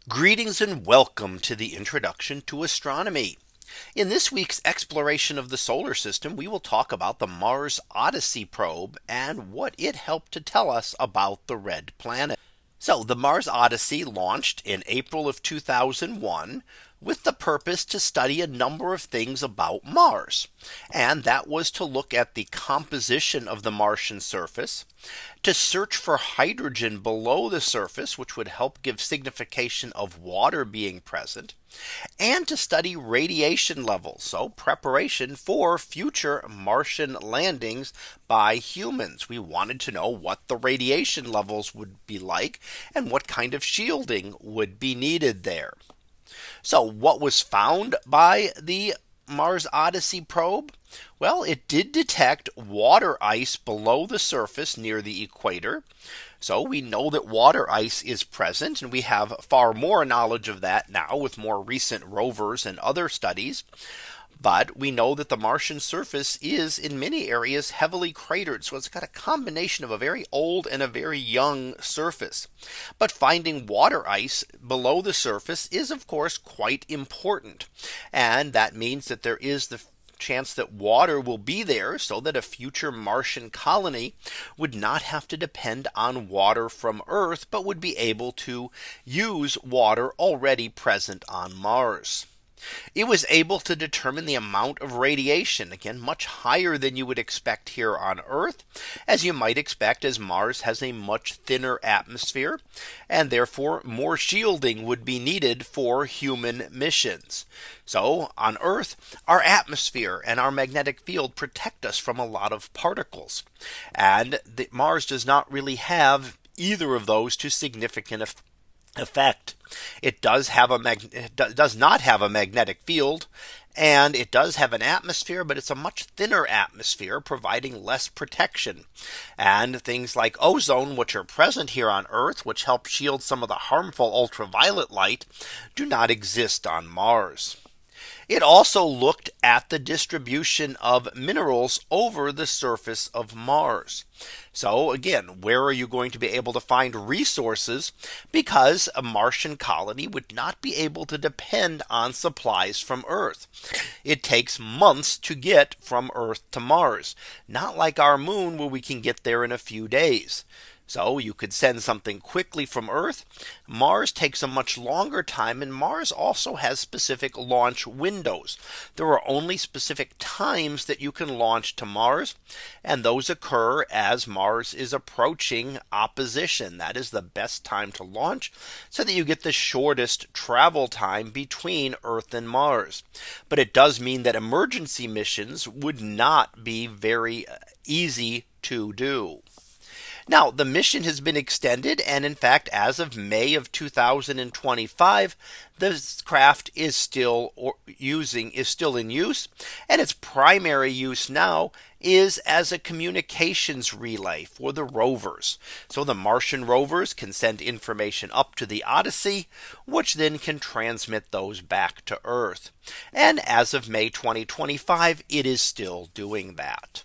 Greetings and welcome to the introduction to astronomy. In this week's exploration of the solar system, we will talk about the Mars Odyssey probe and what it helped to tell us about the red planet. So the Mars Odyssey launched in April of 2001 with the purpose to study a number of things about Mars. And that was to look at the composition of the Martian surface, to search for hydrogen below the surface, which would help give signification of water being present, and to study radiation levels, so preparation for future Martian landings by humans. We wanted to know what the radiation levels would be like and what kind of shielding would be needed there. So what was found by the Mars Odyssey probe? Well, it did detect water ice below the surface near the equator. So we know that water ice is present, and we have far more knowledge of that now with more recent rovers and other studies. But we know that the Martian surface is in many areas heavily cratered. So it's got a combination of a very old and a very young surface. But finding water ice below the surface is, of course, quite important. And that means that there is the chance that water will be there so that a future Martian colony would not have to depend on water from Earth, but would be able to use water already present on Mars. It was able to determine the amount of radiation, again much higher than you would expect here on Earth, as you might expect, as Mars has a much thinner atmosphere, and therefore more shielding would be needed for human missions. So on Earth, our atmosphere and our magnetic field protect us from a lot of particles, and Mars does not really have either of those to significant effect. It does not have a magnetic field, and it does have an atmosphere, but it's a much thinner atmosphere, providing less protection. And things like ozone, which are present here on Earth, which help shield some of the harmful ultraviolet light, do not exist on Mars. It also looked at the distribution of minerals over the surface of Mars. So again, where are you going to be able to find resources? Because a Martian colony would not be able to depend on supplies from Earth. It takes months to get from Earth to Mars, not like our moon where we can get there in a few days. So you could send something quickly from Earth. Mars takes a much longer time, and Mars also has specific launch windows. There are only specific times that you can launch to Mars, and those occur as Mars is approaching opposition. That is the best time to launch, so that you get the shortest travel time between Earth and Mars. But it does mean that emergency missions would not be very easy to do. Now, the mission has been extended, and in fact, as of May of 2025, the craft is still in use, and its primary use now is as a communications relay for the rovers. So the Martian rovers can send information up to the Odyssey, which then can transmit those back to Earth. And as of May 2025, it is still doing that.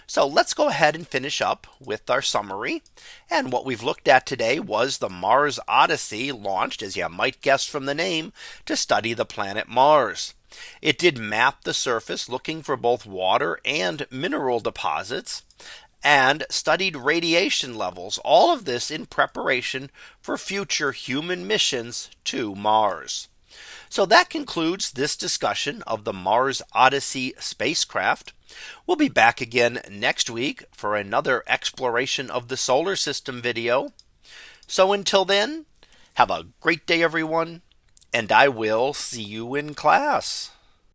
So let's go ahead and finish up with our summary. And what we've looked at today was the Mars Odyssey, launched, as you might guess from the name, to study the planet Mars. It did map the surface, looking for both water and mineral deposits, and studied radiation levels, all of this in preparation for future human missions to Mars. So that concludes this discussion of the Mars Odyssey spacecraft. We'll be back again next week for another exploration of the solar system video. So until then, have a great day, everyone, and I will see you in class.